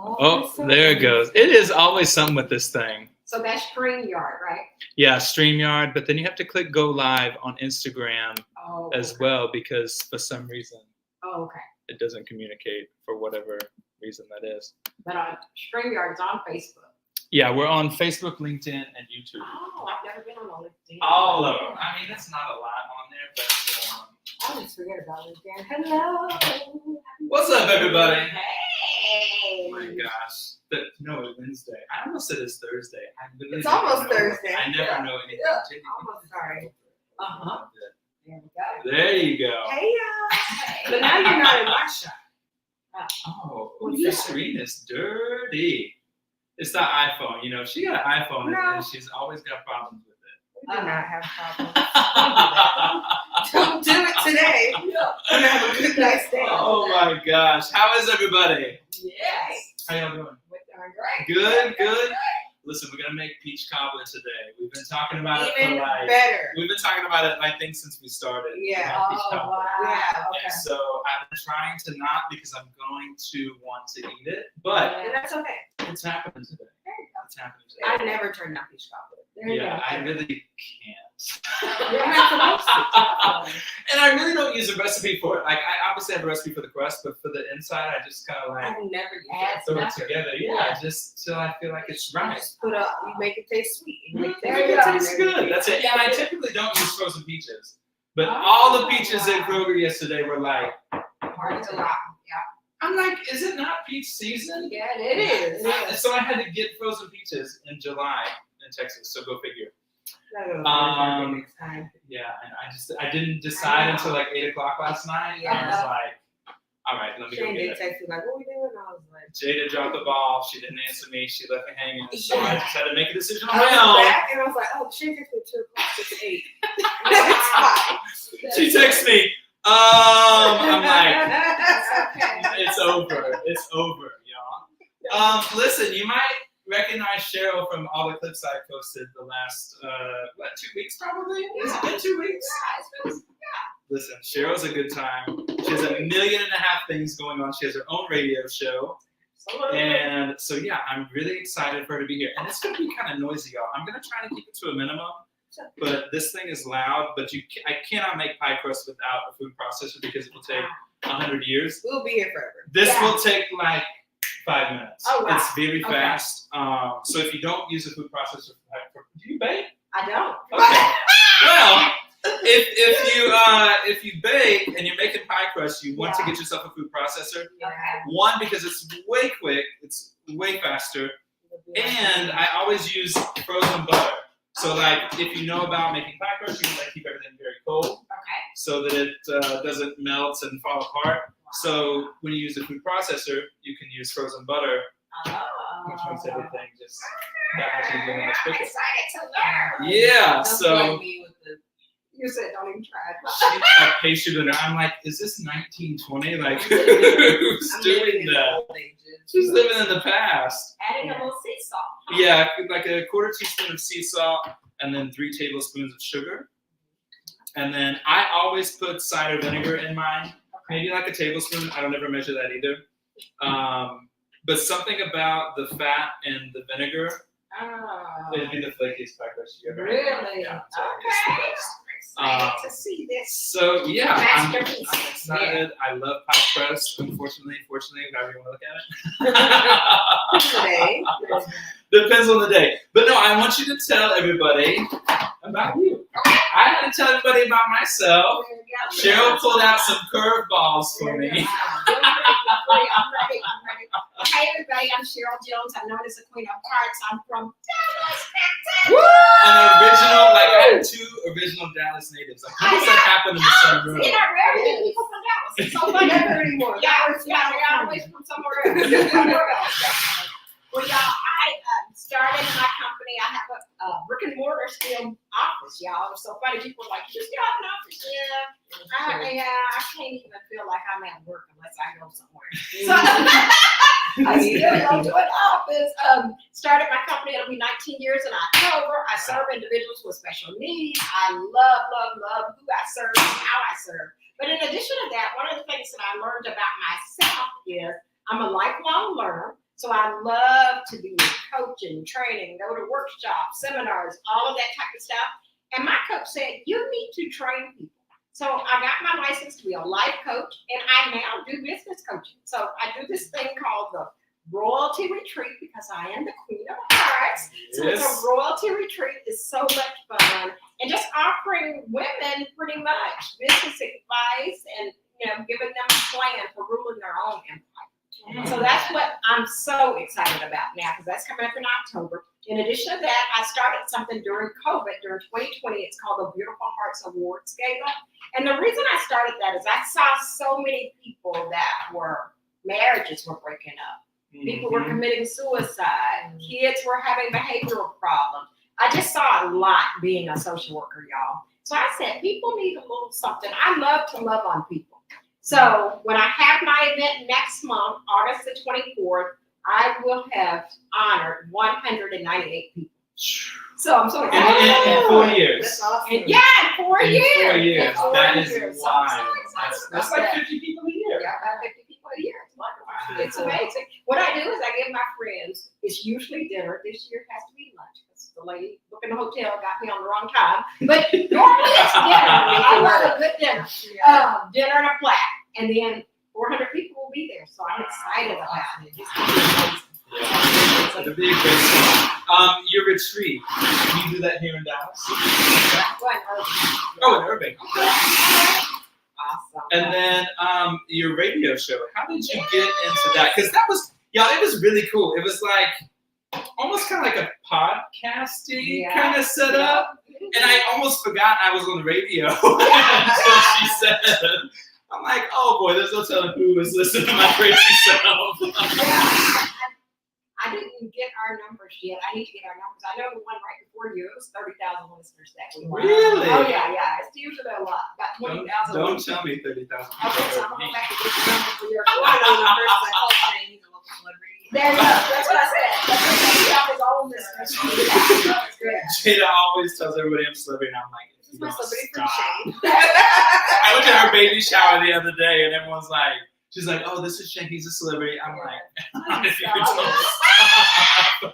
Oh, there it goes. It is always something with this thing. So that's StreamYard, right? Yeah, StreamYard, but then you have to click go live on Instagram as well because for some reason it doesn't communicate for whatever reason that is. But StreamYard is on Facebook. Yeah, we're on Facebook, LinkedIn, and YouTube. Oh, I've never been on LinkedIn. All of them. I mean, that's not a lot on there, but I just forget about LinkedIn. Hello. What's up, everybody? Hey. Oh my gosh. No, it's Wednesday. I almost said it's Thursday. It's almost Thursday. I never know anything. Yeah. Almost, sorry. There we go. There you go. Hey, y'all. But now you're not in my shop. Oh, your screen is dirty. It's the iPhone. You know, she got an iPhone and she's always got problems with it. I do not have problems. Don't do it today. I'm gonna have a good night's day. Oh my gosh. How is everybody? Yes. How y'all doing? We're Good, great. good. Listen, we're gonna make peach cobbler today. We've been talking about it Even for like better. We've been talking about it, I think, since we started. Yeah. Peach cobbler. Wow. Yeah. Okay. And so I've been trying to not because I'm going to want to eat it, but And that's okay. it's happening today. It's happening I today. never turned down peach cobbler. Yeah, I really can't. You're not supposed to. And I really don't use a recipe for it. Like I obviously have a recipe for the crust, but for the inside, I just kind of like I've never used throw it. it together. Yeah, just till I feel like it's right. Just put up. You make it taste sweet. You make It tastes good. That's it. And I typically don't use frozen peaches, but all the peaches at Kroger yesterday were like hard to rock. I'm like, is it not peach season? Yeah, it is. So I had to get frozen peaches in July in Texas. So go figure. Next time. Yeah, and I didn't decide until like 8:00 last night. Yeah. I was like, all right, let me go Shane get did it. text me like, what we doing? I was like, Jada dropped the ball. She didn't answer me. She left me hanging. So I Yeah. just had to make a decision on I was my own. back and I was like, oh, Shane texted me 2:00 to 8. That's fine. She texts me. I'm like, That's okay. it's over. It's over, y'all. Listen, you might recognize Cheryl from all the clips I posted the last 2 weeks probably? Has it been 2 weeks? Yeah. Listen, Cheryl's a good time. She has 1.5 million things going on. She has her own radio show. And so yeah, I'm really excited for her to be here. And it's gonna be kind of noisy, y'all. I'm gonna try to keep it to a minimum. But this thing is loud, but I cannot make pie crust without a food processor because it will take 100 years. We'll be here forever. This will take like 5 minutes. Oh, wow. It's very fast. So if you don't use a food processor, do you bake? I don't. Okay. Well, if you bake and you're making pie crust, you want to get yourself a food processor. Yeah. One, because it's way quick, it's way faster, and I always use frozen butter. So like, if you know about making pie crust, you can like keep everything very cold, so that it doesn't melt and fall apart. So when you use a food processor, you can use frozen butter, which makes everything just that much easier and much quicker. I'm excited to learn. Yeah, Don't so blame me with you said don't even try it. a pastry blender. I'm like, is this 1920? Like, who's doing that? She's living in the past. Adding a little sea salt. Yeah, like a 1/4 teaspoon of sea salt, and then 3 tablespoons of sugar. And then I always put cider vinegar in mine, maybe like a tablespoon. I don't ever measure that either. But something about the fat and the vinegar, it'd be the flakiest pie crust you ever had. Really? Yeah, so it's the best. Excited to see this. So yeah, I'm Masterpiece. excited. I love pie crust. Unfortunately, fortunately, however you want to look at it. Today. Depends on the day. But no, I want you to tell everybody about you. I had to tell everybody about myself. Cheryl pulled out some curveballs for me. I'm ready. Hey everybody, I'm Cheryl Jones. I'm known as the Queen of Hearts. I'm from Dallas, Texas. An original, like I had 2 original Dallas natives. Like, how does that happen in the same room? See, not very many people from Dallas. It's so funny. Never anymore. Y'all always from somewhere else. Well, y'all, I started my company. I have a brick and mortar still office, y'all. It's so funny. People are like, you still have an office? Yeah. I can't even feel like I'm at work unless I go somewhere. So I still go to an office. Started my company. It'll be 19 years in October. I serve individuals with special needs. I love who I serve and how I serve. But in addition to that, one of the things that I learned about myself is I'm a lifelong learner. So I love to be coaching, training, go to workshops, seminars, all of that type of stuff. And my coach said, you need to train people. So I got my license to be a life coach, and I now do business coaching. So I do this thing called the Royalty Retreat because I am the Queen of Hearts. So it's a royalty retreat. It's so much fun. And just offering women pretty much business advice and giving them a plan for ruling their own empire. So that's what I'm so excited about now because that's coming up in October. In addition to that, I started something during COVID, during 2020. It's called the Beautiful Hearts Awards Gala. And the reason I started that is I saw so many people that marriages were breaking up. People were committing suicide. Kids were having behavioral problems. I just saw a lot being a social worker, y'all. So I said, people need a little something. I love to love on people. So when I have my event next month, August the 24th, I will have honored 198 people. So I'm so excited. In 4 years. That's awesome. In 4 years. 4 years. That is wild. So That's like 50 people a year. Yeah, about 50 people a year. It's wonderful. It's amazing. What I do is I give my friends, it's usually dinner. This year it has to be lunch because the lady booking the hotel got me on the wrong time. But normally it's dinner. I love a good dinner. Dinner and a flat. And then 400 people will be there. So I'm excited about it. It's going to be amazing. Yeah. It'll be a great song. Your retreat, can you do that here in Dallas? Oh, in Irving. Awesome. And then your radio show, how did you get into that? Because that was, it was really cool. It was like, almost kind of like a podcasty kind of setup. And I almost forgot I was on the radio until she said, I'm like, oh boy, there's no telling who was listening to my crazy self. I didn't get our numbers yet. I need to get our numbers. I know the one right before you, it was 30,000 listeners that we won. Really? Oh, yeah. It's usually a lot. About 20,000. Don't tell me 30,000. Okay, so I'm going back to get the numbers for your numbers. I called Shane. He's a local celebrity. There you go. That's what I said. He got his own listeners. That's good. Jada always tells everybody I'm celebrity, and I'm like, This is my celebrity from Shane. I went to her baby shower the other day, and everyone's like, she's like, oh, this is Shane, he's a celebrity. I'm like, if you could tell me.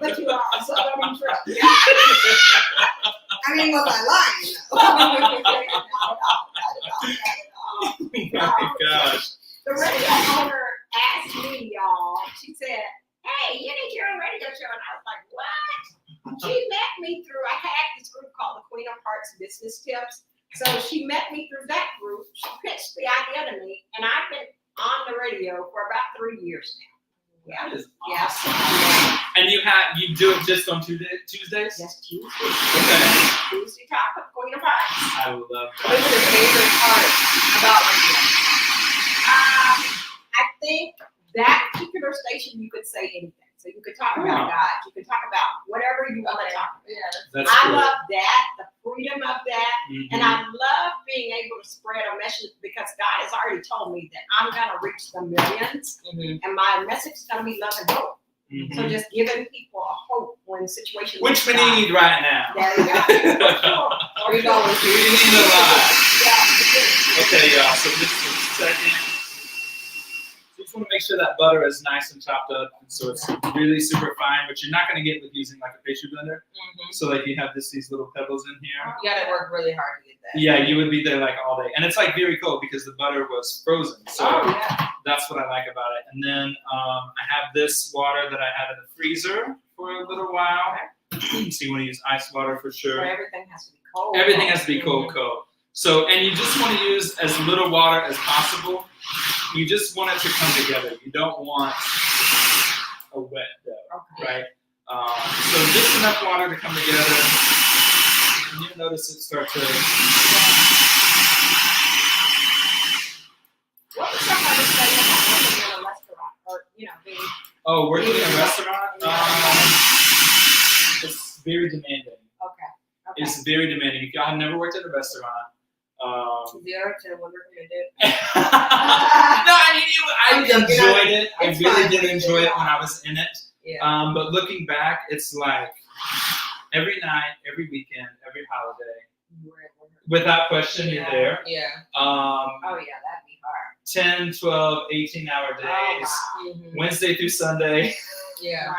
But you are, so don't even trust. I mean, was I lying? Oh my gosh. The radio owner asked me, y'all, she said, hey, you need your own radio show. And I was like, what? She met me through, I had this group called the Queen of Hearts Business Tips. So she met me through that group. She pitched the idea to me, and I've been on the radio for about 3 years now. That is awesome. And you do it just on Tuesdays? Just Tuesday. Okay. Tuesday Talk with Queen of Hearts. I love that. What's your favorite part about radio? I think that particular station, you could say anything. So you could talk about God. You could talk about whatever you want to talk about. Yeah, That's I cool. love that, the freedom of that. Mm-hmm. And I love being able to spread a message because God has already told me that I'm going to reach the millions. Mm-hmm. And my message is going to be love and hope. Mm-hmm. So just giving people a hope when situations Which we need right now. There you go. We always do. We need a lot. Yeah. Okay, y'all, so this is the second. So you just want to make sure that butter is nice and chopped up, so it's really super fine, but you're not going to get with using like a pastry blender. Mm-hmm. So like you have these little pebbles in here. You gotta work really hard to get that. Yeah, you would be there like all day. And it's like very cold because the butter was frozen. So that's what I like about it. And then I have this water that I had in the freezer for a little while. So you want to use ice water for sure. But everything has to be cold. Everything has to be cold. So, and you just want to use as little water as possible. You just want it to come together. You don't want a wet dough, right? So just enough water to come together. And you'll notice it start to... What was somebody saying about working in a restaurant or, being... Oh, working in a restaurant? It's very demanding. Okay. It's very demanding. If y'all have never worked at a restaurant, 0 to what we're gonna do. no, I mean, I enjoyed it. I It's really fun. did enjoy it when I was in it. Yeah. But looking back, it's like every night, every weekend, every holiday, without question, you're there. Yeah. Oh, yeah, that'd be hard. 10, 12, 18-hour days, Mm-hmm. Wednesday through Sunday. Yeah. Wow.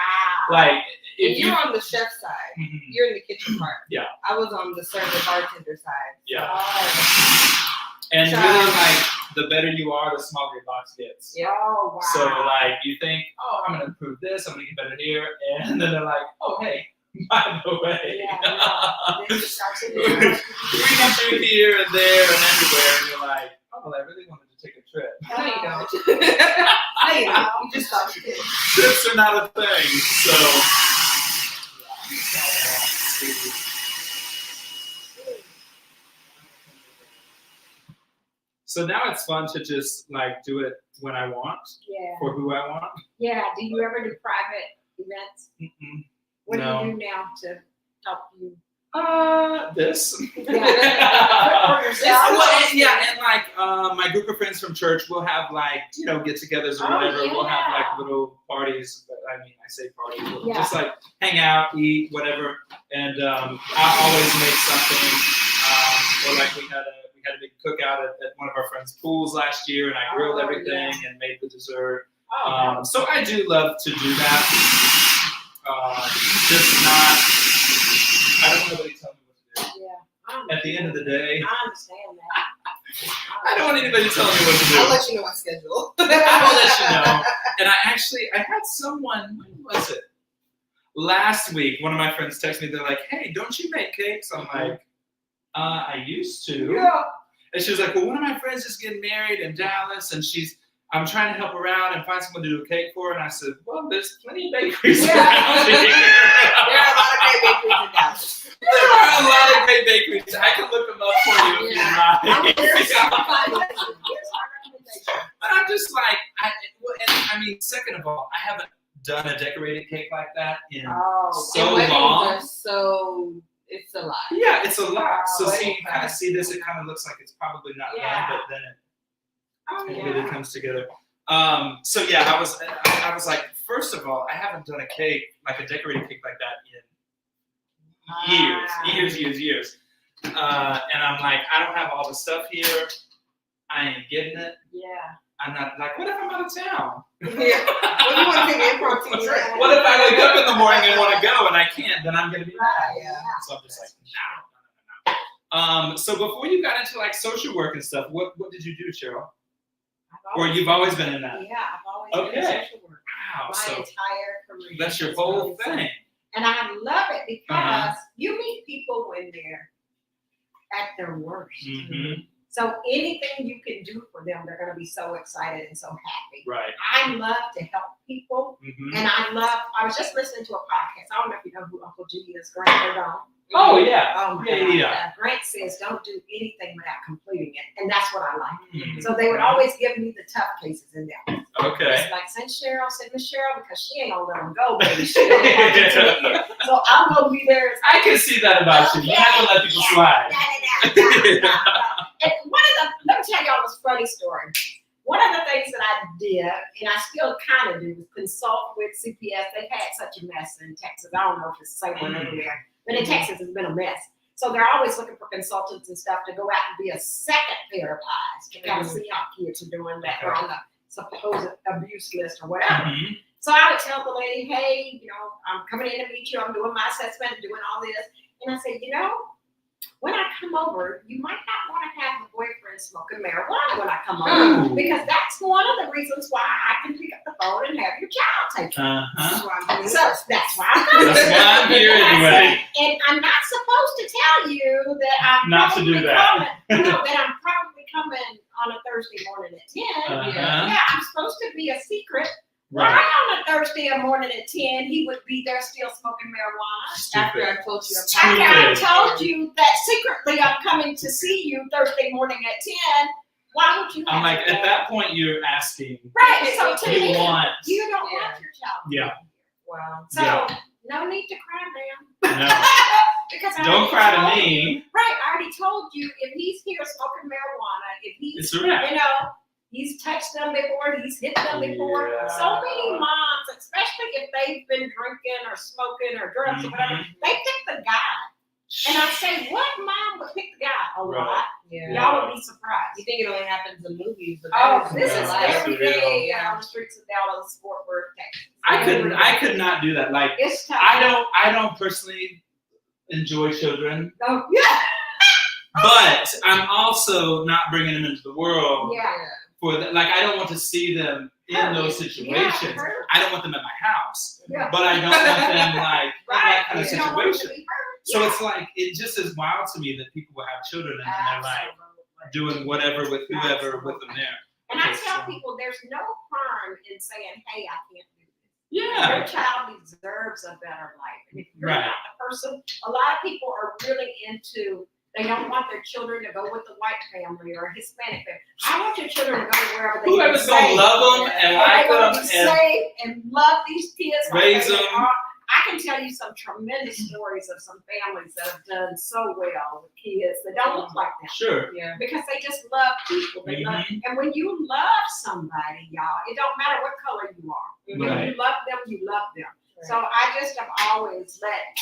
Like If if you're you, on the chef side, Mhm. you're in the kitchen part. Yeah. I was on the server bartender side. Yeah. Oh. and So- really like the better you are, the smaller your box gets. Yeah. Oh, wow. So like you think, oh, I'm gonna improve this, I'm gonna get better here, and then they're like, oh hey, by the way, Yeah, no. This is actually we can do here and there and everywhere, and you're like, oh, well, I really wanted to take a trip. No, you don't. No, you don't. You just thought you did. Trips are not a thing, so. So now it's fun to just like do it when I want, Yeah. for who I want. Yeah. Do you ever do private events? Mm-mm. What No. do you do now to help you? This. Yeah. For yourself? Well, and like my group of friends from church, we'll have like get-togethers or Oh, whatever. We'll have yeah. like little parties. But I mean, I say parties, but Yeah. just like hang out, eat, whatever. And I always make something. Or like we had a big cookout at one of our friends' pools last year, and I grilled Oh, everything and made the dessert. Oh, So I do love to do that. Just not. I don't want anybody telling me what to do. yeah. At the end of the day, I understand that. I don't want anybody telling me what to do. I'll let you know my schedule. I will let you know. And I had someone, when was it? Last week, one of my friends texted me, they're like, hey, don't you make cakes? I'm like, I used to. Yeah. And she was like, well, one of my friends is getting married in Dallas, and I'm trying to help her out and find someone to do a cake for her. And I said, well, there's plenty of bakeries around here. There are a lot of great bakeries in Dallas. There are a lot of great bakeries. I can look them up for you if you'd like. But I'm just like, I mean, second of all, I haven't done a decorated cake like that in so And weddings long. are so, it's a lot. Yeah, it's a lot. So Wow. see, you kind of see this, it kind of looks like it's probably not Yeah. done, but then it Oh, really yeah. comes together. So yeah, I was like, first of all, I haven't done a cake, like a decorated cake like that in years. And I'm like, I don't have all the stuff here. I ain't getting it. Yeah. I'm not like, what if I'm out of town? Yeah. What do you want to take an impromptu trip? What if I wake up in the morning and want to go and I can't? Then I'm gonna be mad. Yeah. So I'm just like, no. So before you got into like social work and stuff, what did you do, Cheryl? Or you've always been in that? Yeah, I've always been in Okay. social work. Wow. My So entire career. that's your It's whole really fun. thing. And I love it because Uh-huh. you meet people when they're at their worst. Mm-hmm. So anything you can do for them, they're going to be so excited and so happy. Right. I love to help people, Mm-hmm. and I was just listening to a podcast. I don't know if you know who Uncle G is, Grant Cardone. Oh yeah. Oh my Yeah, God. yeah. Grant says don't do anything without completing it, and that's what I like. Mhm. So they would always give me the tough cases in there. Okay. It's like, send Cheryl, send Miss Cheryl, because she ain't gonna let them go, baby. She don't want them to hear. So I'm gonna be there. I can see that about you. You're not gonna let people slide. And let me tell y'all this funny story. One of the things that I did, and I still kind of do, is consult with CPS. They've had such a mess in Texas. I don't know if it's the same one everywhere, but in Texas, it's been a mess. So they're always looking for consultants and stuff to go out and be a second pair of eyes to kind of see how kids are doing that are on the supposed abuse list or whatever. Mhm. So I would tell the lady, hey, I'm coming in to meet you. I'm doing my assessment, doing all this. And I said, when I come over, you might not want to have the boyfriend smoking marijuana when I come over. Ooh. Because that's one of the reasons why I can pick up the phone and have your child taken. Uh-huh. So that's why I'm coming. That's why I'm here anyway. And I'm not supposed to tell you that I'm Not to do probably that. coming. No, that I'm probably coming on a Thursday morning at 10. Uh-huh. Yeah, I'm supposed to be a secret. Right. Why on a Thursday morning at 10, he would be there still smoking marijuana? After Stupid. I told you After I Stupid. told you that secretly I'm coming to see you Thursday morning at 10, why would you have I'm like, to at that point, you're asking. Right, so to You me, want. you don't Yeah. want your child. Yeah. Wow. So, Yeah. no need to cry, ma'am. No. Because I Don't already cry to told me. you- Right, I already told you, if he's here smoking marijuana, if he's, It's a wrap. he's touched them before, he's hit them before. Yeah. So many moms, especially if they've been drinking or smoking or drugs or whatever, they pick the guy. And I say, what mom would pick the guy? A Right. lot. Yeah. Y'all would be surprised. You think it only happens in movies, but Oh, that this is Yeah, every that's day real. on the streets of Dallas, Fort Worth, Texas. I could not do that. Like, It's tough. I don't personally enjoy children, Oh, yeah. but I'm also not bringing them into the world Yeah. for that. Like, I don't want to see them in those situations. Yeah, I don't want them at my house, Yeah. but I don't want them like in Right. that kind of You don't want them to situation. be hurt. So it's like, it just is wild to me that people will have children and they're like doing whatever with whoever with them there. And I Okay, tell so- people there's no harm in saying, hey, I can't do this. Yeah. Your child deserves a better life. And if you're Right. not the person, a lot of people are really into, they don't want their children to go with the white family or Hispanic family. I want your children to go wherever they Whoever's can be gonna safe. love them and like They them want to be and safe and love these kids. like raise they them. are. I can tell you some tremendous stories of some families that have done so well with kids that don't look like that. Sure. Yeah. Because they just love people. They love, and when you love somebody, y'all, it don't matter what color you are. When Right. you love them, you love them. So I just have always let,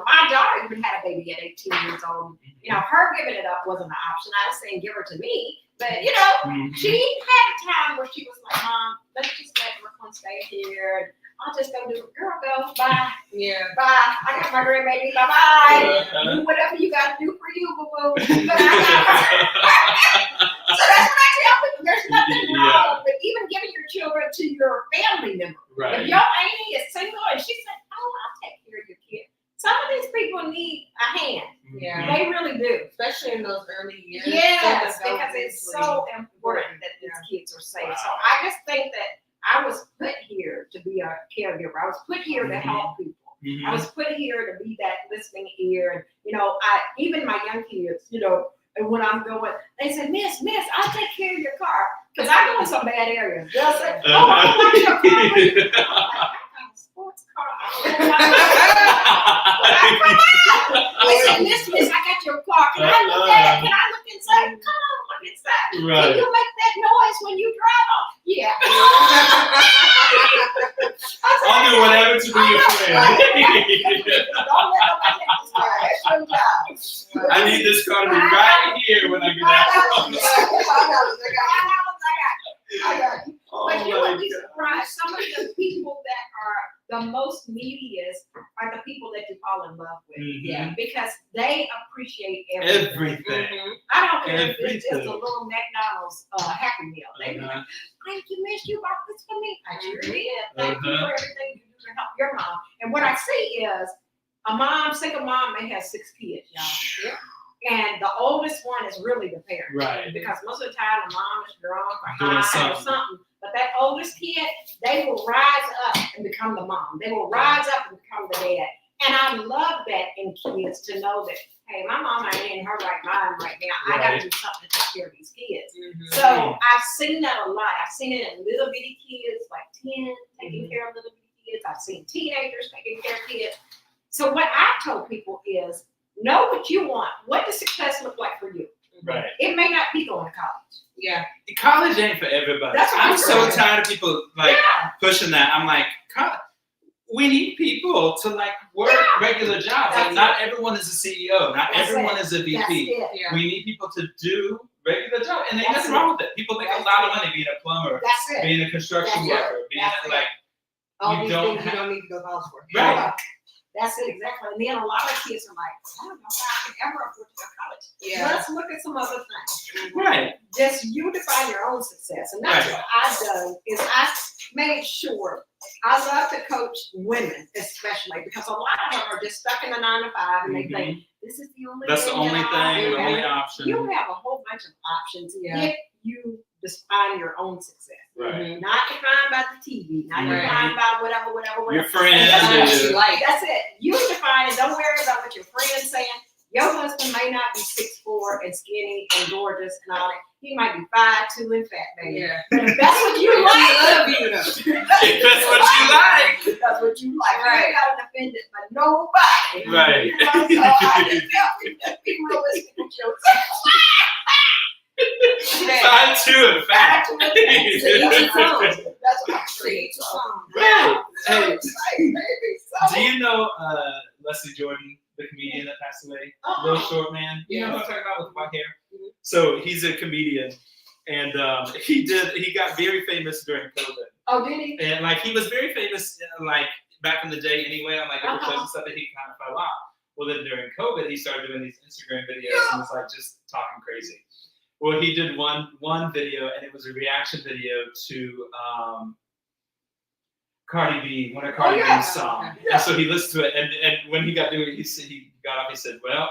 my daughter even had a baby at 18 years old. Her giving it up wasn't an option. I was saying give her to me. But, Mhm. she had a time where she was like, Mom, let's just let Brooklyn stay here. I'll just go do it. Girl, go. Bye. Yeah. Bye. I got my grandbaby. Bye-bye. Uh-huh. Do whatever you got to do for you, boo-boo. But I got So that's what I tell people. There's nothing wrong with even giving your children to your family member. If Right. your auntie is single and she said, oh, I'll take care of your kid. Some of these people need a hand. Yeah. They really do. Especially in those early years. Yes, So because it's so important that these kids are safe. So Wow. I just think that I was put here to be a caregiver. I was put here to help people. I Mhm. was put here to be that listening ear. And, even my young kids, and when I'm going, they say, Miss, I'll take care of your car. Because I go in some bad areas. They'll say, oh, I don't like your car. I'm like, I got a sports car. They said, Miss, I got your car. Can I look at it? Can I look inside? Come on, look inside. Can Right. you make that noise when you drive off? Yeah. I'll do whatever to be your friend. Don't let nobody take this car. That's your job. I need this car to be right here when I get out. I got you. Oh But you my would be God. surprised. Some of the people that are the most neediest are the people that you fall in love with. Mhm. Yeah. Because they appreciate everything. Everything. I don't care if it's just a Everything. little McDonald's Happy Meal. They be like, Uh-huh. thank you, Miss, you bought this for me. I sure did. Thank you Uh-huh. for everything you do to help your mom. And what I see is a single mom may have 6 kids, y'all. And the oldest one is really the parent. Right. Because most of the time the mom is drunk or Doing high or something. something. But that oldest kid, they will rise up and become the mom. They will rise up and become the dad. And I love that in kids to know that, hey, my mama ain't in her right mind right now. I got Right. to do something to take care of these kids. Mhm. So I've seen that a lot. I've seen it in little bitty kids, like 10, taking care of little bitty kids. I've seen teenagers taking care of kids. So what I told people is, know what you want. What does success look like for you? Right. It may not be going to college. Yeah. College ain't for everybody. That's what I'm I'm so saying. tired of people like Yeah. pushing that. I'm like, we need people to like work Yeah. regular jobs. That's Like, not everyone is a CEO. Not That's everyone it. is a That's VP. it. Yeah. We need people to do regular jobs, and there's That's nothing it. wrong with it. People make That's a lot of it. money being a plumber, That's it. being a construction That's it. worker, being That's it. like All You these don't things have- you don't need to go to college for. Right. That's it, exactly. And then a lot of kids are like, I don't know if I can ever afford to go to college. Yeah. Let's look at some other things. right. Just you define your own success. And that's Right. what I've done is I made sure I love to coach women, especially because a lot of them are just stuck in the 9 to 5 and they think this is the only That's the thing only that I thing, do." the only option. You have a whole bunch of options Yeah. if you define your own success. Right. Not defined by the TV, not Right. defined by whatever. Your friends That's That's what it. she like. That's it. You define it. Don't worry about what your friend's saying. Your husband may not be 6'4" and skinny and gorgeous and all that. He might be 5'2" and fat, baby. Yeah. But if that's what you I like, love you though. If that's what you like. that's what you like. You Right. ain't got to defend it for nobody. Right. You know, so I just tell people, just be realistic with yourself. 5'2" and fat. 5'2" and fat. See, that's what I'm saying. Right. Hey, Baby, so. do you know Leslie Jordan, the comedian that passed away? Little short man. You know who I'm talking about with white hair? So he's a comedian, and he got very famous during COVID. Oh, did he? And like he was very famous, like back in the day anyway, on like different shows and stuff that he kind of fell off. Well, then during COVID, he started doing these Instagram videos and was like just talking crazy. Well, he did one video, and it was a reaction video to Cardi B, one of Cardi B's songs. And so he listened to it, and when he got doing it, he got up. He said, "Well,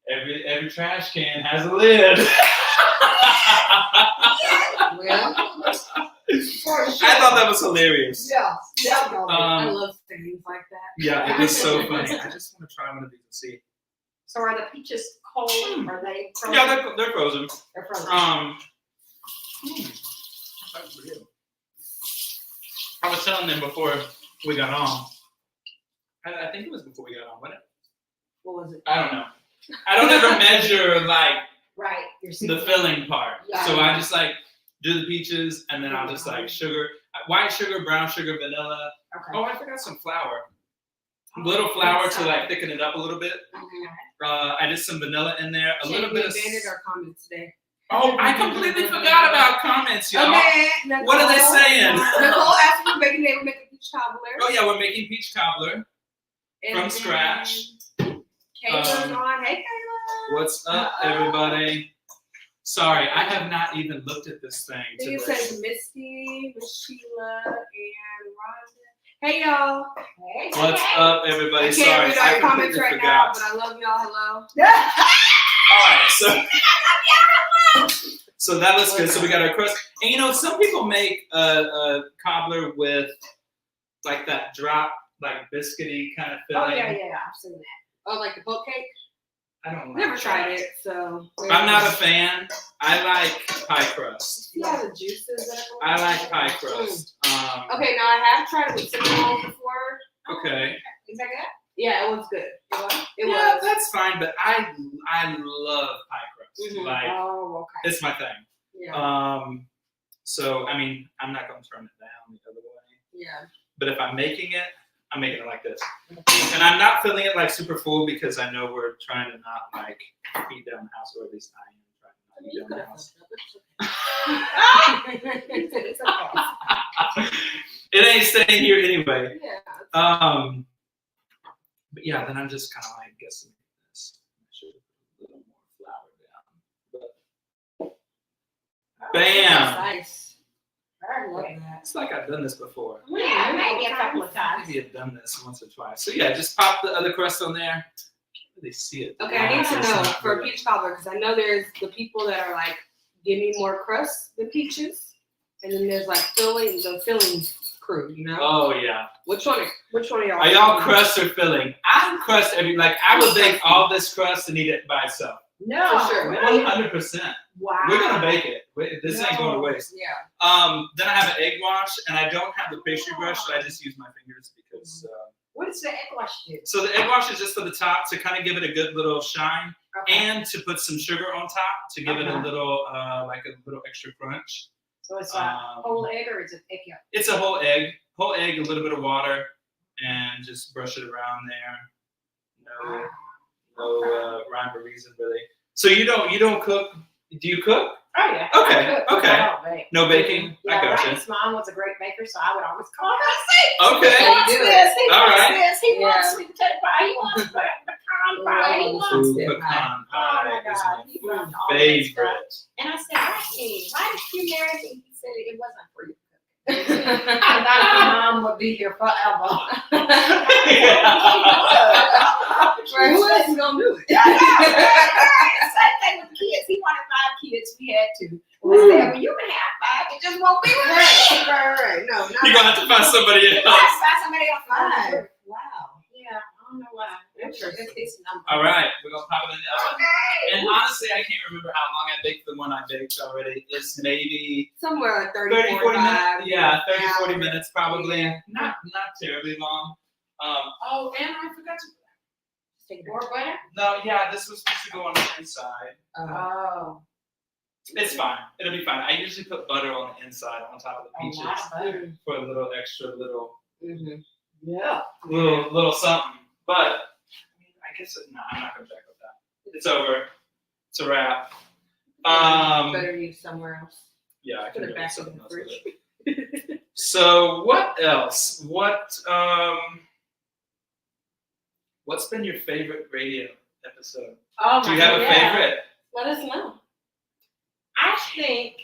every trash can has a lid." Well, I thought that was hilarious. yeah. I Um, love things like that. Yeah, it was so funny. I just want to try one of these and see. So are the peaches cold? Are they frozen? Yeah, they're frozen. They're frozen. That's real. I was telling them before we got on. I think it was before we got on, wasn't it? What was it? I don't know. I don't ever measure like Right. the filling part. Yeah. So I just like do the peaches and then I'll just like sugar, white sugar, brown sugar, vanilla. Okay. Oh, I forgot some flour. Little flour to like thicken it up a little bit. I did some vanilla in there. A little bit of. Our comments today. Oh, I completely forgot about comments, y'all. Okay, What are they saying? Nicole asked me baking day. We're making peach cobbler. Oh yeah, we're making peach cobbler from scratch. Kayla's on. Hey, Kayla. What's up, everybody? Sorry, I have not even looked at this thing. Then it today. says Misty, Miss Sheila, and Rhonda. Hey, y'all. Hey, What's hey. up, everybody? I can't Sorry, read all I your comments completely right now, forgot. but I love y'all. Hello. All right, so that looks good. So we got our crust, and you know, some people make a cobbler with like that drop, like biscuity kind of Oh filling. yeah, I've seen that. Oh, like the poke cake? I don't like Never that. tried it, so. I'm not a fan. I like pie crust. See all the juices that I like pie crust. Okay, now I have tried it with cinnamon rolls before. Okay. Is that good? Yeah, it was good. It Yeah, was. that's fine, but I love pie crust. Mhm. Like Oh, okay. it's my thing. Yeah. So I mean, I'm not gonna turn it down the other way. Yeah. But if I'm making it, I'm making it like this. And I'm not filling it like super full because I know we're trying to not like eat down the house, or at least I am trying to You not could eat down have the house. It's okay. It ain't staying here anyway. Yeah. But yeah, then I'm just kind of like guessing this. I should have put a little more flour down. But bam! Nice. Very I love good. that. It's like I've done this before. Yeah, maybe a couple of times. Maybe I've done this once or twice. So yeah, just pop the other crust on there. Can't really see it. Okay, I need to It's know not for really- peach cobbler because I know there's the people that are like, give me more crust than peaches, and then there's like the filling crew. You know, Oh yeah. which one are y'all? Are y'all crust or filling? I'm crust every like I would bake all this crust and eat it by itself. No. For sure. Really? 100%. Wow. We're gonna bake it. This ain't going to No. waste. Yeah. Then I have an egg wash, and I don't have the pastry brush, so I just use my fingers because. What does the egg wash do? So the egg wash is just for the top to kind of give it a good little shine, Okay. and to put some sugar on top to give it a Uh-huh. little like a little extra crunch. So it's like whole egg or is it egg yolk? It's a whole egg, a little bit of water, and just brush it around there. No rhyme or reason really. So you don't cook? Do you cook? Oh yeah. Okay, I cook, okay. but I don't bake. No baking. Yeah, I gotcha. Ryan's mom was a great baker, so I would always call her and say, Okay. he wants do it. this, he All wants right. this, he Yeah. wants sweet potato pie, he wants pecan pie, he wants Ooh, this. pecan Oh pie my is God, my he loved all that stuff. favorite. And I said, Rodney, why did you marry me? He said it wasn't for you. I yeah. thought your mom would be here forever. Who else is gonna do it? Same thing with the kids. He wanted 5 kids. We had 2. I said, well, you can have 5. It just won't be with me. Right. No, not You're gonna have to find somebody else. Let's find somebody else. 5. Wow. Yeah, I don't know why. Interesting. It's his number. All right, we're gonna pop it in the oven. Okay. And honestly, I can't remember how long I baked the one I baked already. It's maybe Somewhere like 30, 30, 40 minutes. 45. Yeah, 30, hours. 40 minutes probably. Yeah. Not terribly long. Oh, and I forgot to. More butter? No, yeah, this was supposed to go on the inside. Oh. It's fine. It'll be fine. I usually put butter on the inside on top of the A peaches lot of butter. for a little extra little Yeah. something. But I mean, I guess no, I'm not gonna check with that. It's over. It's a wrap. Better use somewhere else. Yeah, I Put can it do back in something the else with fridge. it. So what else? What's been your favorite radio episode? Oh Do you have a favorite? Let us know. I think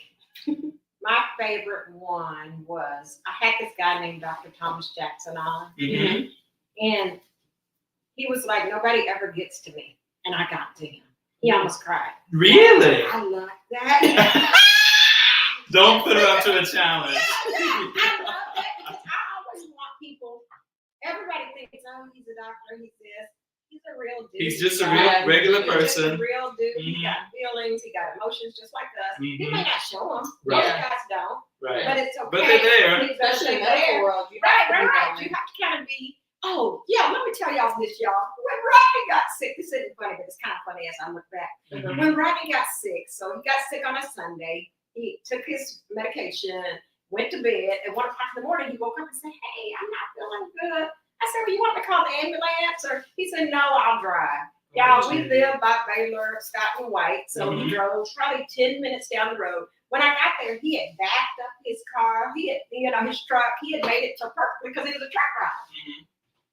my favorite one was I had this guy named Dr. Thomas Jackson on, Mm-hmm. and he was like, nobody ever gets to me, and I got to him. He almost cried. Really? I love that. Don't put her up to a challenge. I love that because I always want people. Everybody thinks, oh, he's a doctor. He's this. He's a real dude. He's just a real regular He's just person. a real dude. Mhm. He got feelings. He got emotions just like us. He Mhm. may not show them. Right. Most guys don't. Right. But it's okay. But they're there. Especially in the They're medical there. world. Right. You have to kind of be. Oh, yeah. Let me tell y'all this, y'all. When Rodney got sick, this isn't funny, but it's kind of funny as I look back. Mhm. When Rodney got sick, so he got sick on a Sunday. He took his medication, went to bed. At 1 o'clock in the morning, he woke up and said, "Hey, I'm not feeling good." I said, "Well, you want me to call the ambulance?" Or he said, "No, I'll drive." Y'all, we live by Baylor, Scott and White, so he drove probably 10 minutes down the road. When I got there, he had backed up his car. He had, his truck. He had made it so perfectly because it was a truck ride. Mhm.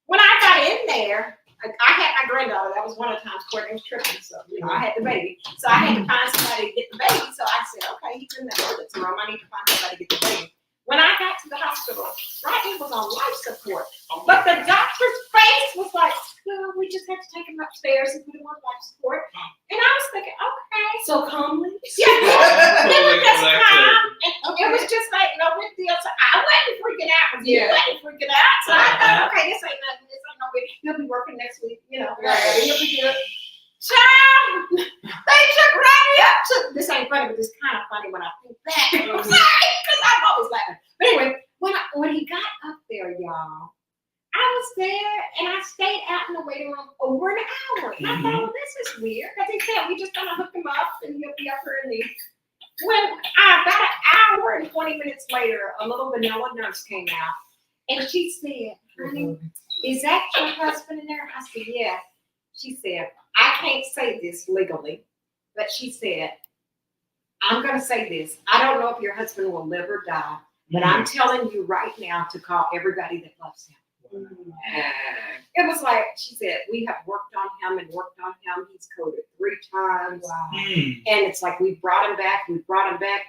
When I got in there, I had my granddaughter. That was one of the times Courtney was tripping, so I had the baby. So I had to find somebody to get the baby. So I said, "Okay, he's in the emergency room. I need to find somebody to get the baby." When I got to the hospital, Rodney was on life support. Oh But my the God. doctor's face was like, "Well, we just had to take him upstairs and put him on life support." And I was thinking, okay. So calmly. Yeah, it was Totally just collected. calm. And it was just like, no big deal. So I wasn't freaking out. But you Yeah. wasn't freaking out. So I thought, okay, this ain't nothing. This ain't no big. He'll be working next week. Right. He'll be good. Child, they took Rodney up to. This ain't funny, but it's kind of funny when I think back. I'm sorry, because I'm always laughing. But anyway, when he got up there, y'all, I was there and I stayed out in the waiting room over an hour. And I thought, well, this is weird because he said we just gonna hook him up and he'll be up here in the. When about an hour and 20 minutes later, a little vanilla nurse came out and she said, "Honey, is that your husband in there?" I said, "Yes." She said, "I can't say this legally," but she said, "I'm going to say this. I don't know if your husband will live or die, but I'm telling you right now to call everybody that loves him." It was like, she said, "We have worked on him and worked on him. He's coded 3 times. Wow. Mm. And it's like, we brought him back. And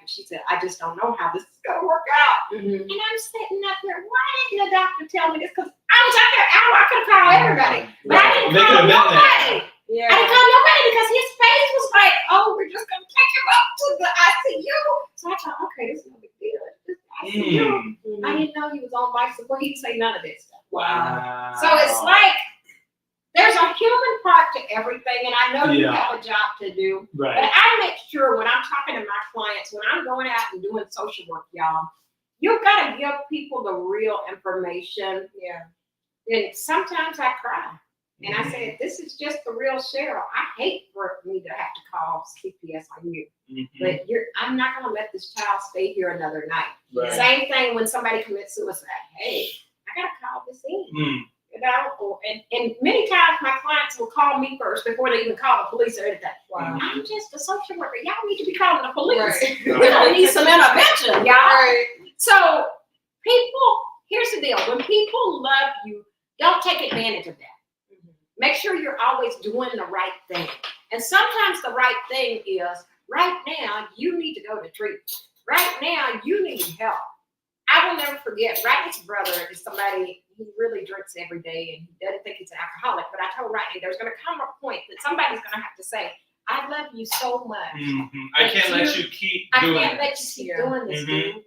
she said, "I just don't know how this is going to work out." Mm-hmm. And I'm sitting up there, why didn't the doctor tell me this? Because I was out there an hour, I could have called everybody. But I didn't They could call have been there. nobody. Yeah. I didn't call nobody because his face was like, "Oh, we're just going to take him up to the ICU." So I thought, okay, this is no big deal. It's just ICU. Mm. I didn't know he was on life support. He didn't say none of this stuff. Wow. So it's like, there's a human part to everything, and I know you Yeah. have a job to do. But Right. I make sure when I'm talking to my clients, when I'm going out and doing social work, y'all, you've got to give people the real information. Yeah. And sometimes I cry. And I said, "This is just the real Cheryl. I hate for me to have to call CPS on you. Mhm. But I'm not going to let this child stay here another night." Right. Same thing when somebody commits suicide. Hey, I got to call this in. Mm. And many times my clients will call me first before they even call the police or anything. Wow. I'm just a social worker. Y'all need to be calling the police. Right. We don't need some intervention, y'all. Right. So here's the deal. When people love you, don't take advantage of that. Make sure you're always doing the right thing. And sometimes the right thing is, right now, you need to go to treatment. Right now, you need help. I will never forget, Rodney's brother is somebody, he really drinks every day and he doesn't think he's an alcoholic. But I told Rodney, there's going to come a point that somebody's going to have to say, "I love you so much. Mhm. I can't let you keep I doing can't let you this. keep Yeah. doing this, Mhm. dude."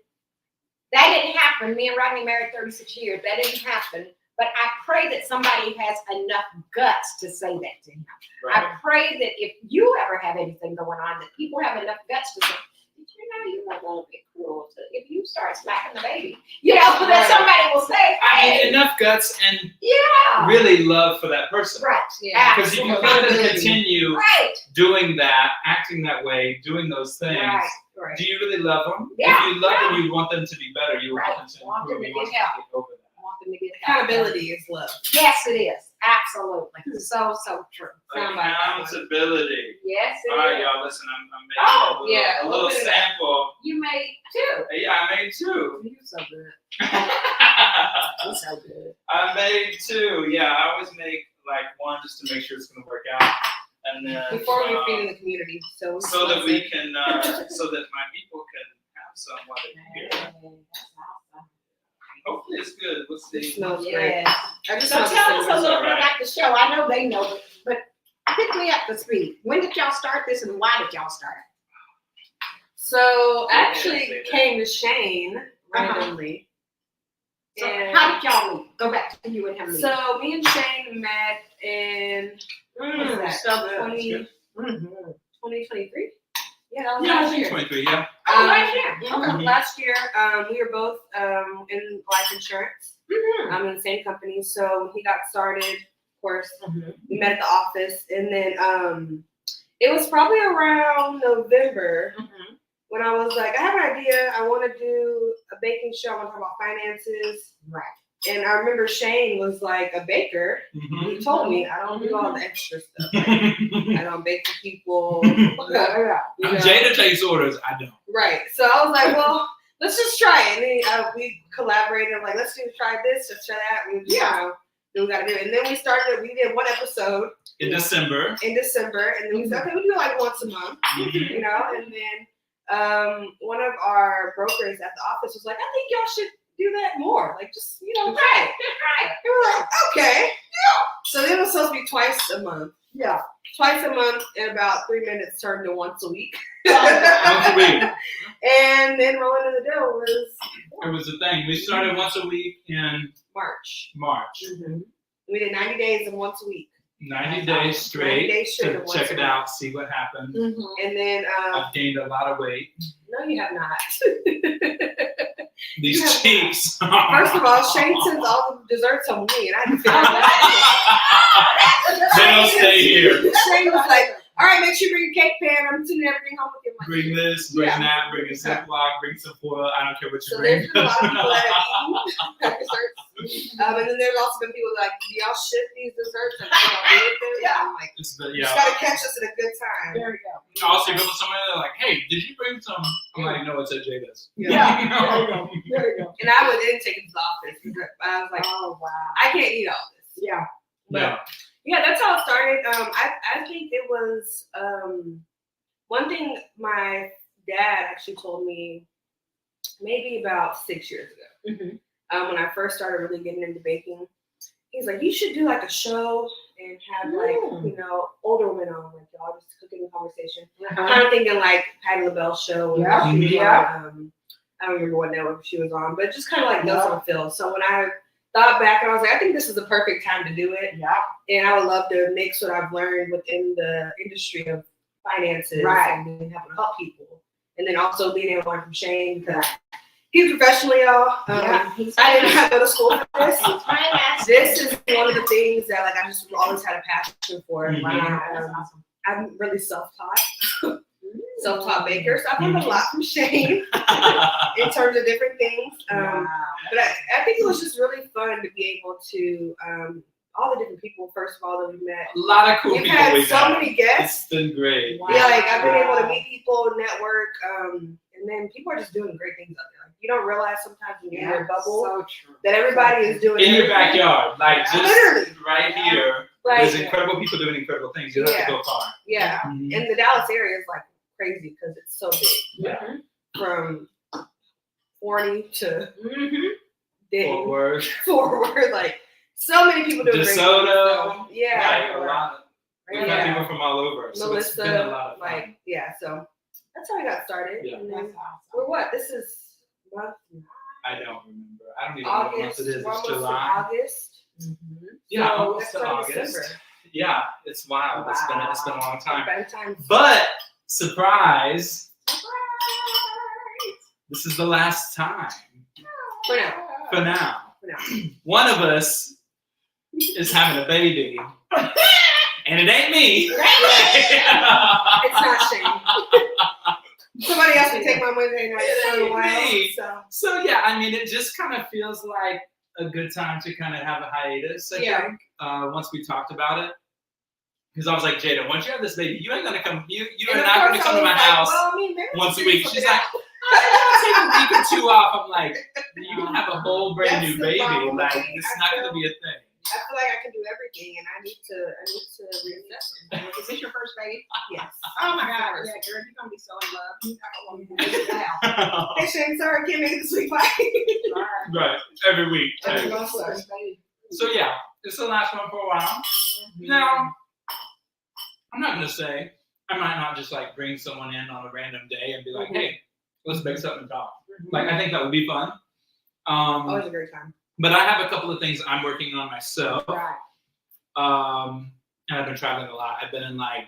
That didn't happen. Me and Rodney married 36 years. That didn't happen. But I pray that somebody has enough guts to say that to him. Right. I pray that if you ever have anything going on, that people have enough guts to say, "Did you know you were a little bit cruel if you start smacking the baby?" That Right. somebody will say, I mean, "Hey, enough guts and yeah." really love for that person. Right. Yeah. Because if you Absolutely. kind of continue Right. doing that, acting that way, doing those things, Right. Right. do you really love them? Yeah, If you love yeah. them, you want them to be better. You Right. want them to Want them improve. to You want get them help. to get over that. Want them to get help. Accountability is love. Yes, it is. Absolutely. So true. Accountability. Yes, it All right, is. y'all, listen, I'm making Oh, a little open it up. sample. You made two. Yeah, I made 2. You're so good. I You're so good. made 2. Yeah, I always make like 1 just to make sure it's gonna work out, and then Before we feed in the community, so that we can, so that my people can have some while they're here. That's awesome. Hopefully it's good. We'll see. It smells great. Yes. I just So want to tell say us a what's little up. bit about the show. I know they know, but pick me up to speed. When did y'all start this, and why did y'all start? So actually say that. came to Shane randomly. So And how did y'all meet? Go back to you and him. so me and Shane met in what was that? 2023? Yeah, that was Yeah, I last think year. 23. Yeah. Oh, right here. Mhm. Last year, we were both in life insurance. Mm-hmm. In the same company. So when he got started, of course, Mm-hmm. we met at the office, and then it was probably around November Mm-hmm. when I was like, I have an idea. I want to do a baking show. I want to talk about finances. Right. And I remember Shane was like a baker. Mhm. He told me I don't do all the extra stuff. Like, I don't bake for people. Yeah. You know? Jada takes orders. I don't. Right. So I was like, well, let's just try it. And then we collaborated. I'm like, let's try this, let's try that. We just, we got to do it. And then we did 1 episode In December. in December. And then we said, okay, we do like once a month, Mhm. you know. And then one of our brokers at the office was like, I think y'all should do that more. Like, just, try it. Right. And we're like, okay. So then it was supposed to be twice a month. Yeah. Twice a month in about 3 minutes turned to once a week. Once a week. And then Rolling in the Dough was It was the thing. We started once a week in March. March. We did 90 days and once a week. 90 days straight. 90 days straight To and once check a it week. out, see what happened. And then, I've gained a lot of weight. no, you have not. These You have cheeks. First of all, Shane sends all the desserts on me, and I had to figure They don't stay here. Shane was like, all right, make sure you bring a cake pan. I'm sending everything home with you. I'm like, Bring this, bring Yeah. that, bring a Ziploc, bring some foil. I don't care what you so bring. there's been a lot of people that have eaten desserts. And then there's also been people like, do y'all ship these desserts? And y'all do with them? Yeah. I'm like, It's the, you yeah. just gotta catch us at a good time. There we go. Also, you go to somewhere they're like, hey, did you bring some? I'm like, no, it's at Jada's. Yeah. There you go. There you go. And I would then take it to the office. I was like, Oh wow. I can't eat all this. Yeah. No. Yeah, that's how it started. I think it was one thing my dad actually told me maybe about 6 years ago. When I first started really getting into baking, he's like, you should do like a show and have like, older women on, like y'all just cooking conversation. Kind of thinking like Patti LaBelle's show. When Yeah. she was Yeah. on, I don't remember what network she was on, but just kind of like those on Phil. So when I thought back, and I was like, I think this is the perfect time to do it. Yeah. And I would love to mix what I've learned within the industry of finances Right. and being able to help people. And then also being able to learn from Shane because he's professional, y'all. I didn't have to go to school for this. This is one of the things that like I just always had a passion for. Mhm. And, I'm really self-taught. Self-taught baker. So I've learned a lot from Shane in terms of different things. But I think it was just really fun to be able to all the different people, first of all, that we met. A lot of cool We've people had we've so had. many guests. It's been great. Wow. Yeah, like I've been able to meet people, network, and then people are just doing great things out there. Like, you don't realize sometimes when you're in your bubble So true. that everybody is doing In your everything. backyard, like just Literally. right here. Right. There's incredible people doing incredible things. You don't have to go far. Yeah. Mhm. And the Dallas area is like crazy because it's so big. Yeah. From 40 to Fort Worth. forward, like so many people doing great things. DeSoto. So, yeah. Like a lot of, we've had Yeah. people from all over. So it's been a Melissa, lot of fun. like, yeah, so that's how I got started. Yeah. And That's then awesome. we're what? This is month I don't remember. I don't even know what month August. it is. We're It's almost in July. August. Yeah, So almost that's to starting August. December. Yeah, it's wild. It's been a long time. By the time But surprise, this is the last time for now. for now. For now. One of us is having a baby, and it ain't me. It's not Shane. Somebody else can take my Wednesday night for a while. Me. So So yeah, I mean, it just kind of feels like a good time to kind of have a hiatus, I think, once we talked about it. Because I was like, Jaida, once you have this baby, you ain't gonna come. You are not gonna come to my house once a week. She's like, I'll take a week or two off. I'm like, you're gonna have a whole brand new baby. Like, it's not gonna be a thing. I feel like I can do everything, and I need to reassess. Is this your first baby? Yes. Oh my God. Yeah, girl, you're gonna be so in love. You got a woman. Hey, Shane, sorry, I can't make it this week. Bye. Right, every week. That's Right. your first baby. So yeah, it's the last one for a while. Now, I'm not gonna say I might not just like bring someone in on a random day and be like, hey, let's make something and talk. Like, I think that would be fun. Always a great time. But I have a couple of things I'm working on myself. Right. And I've been traveling a lot. I've been in like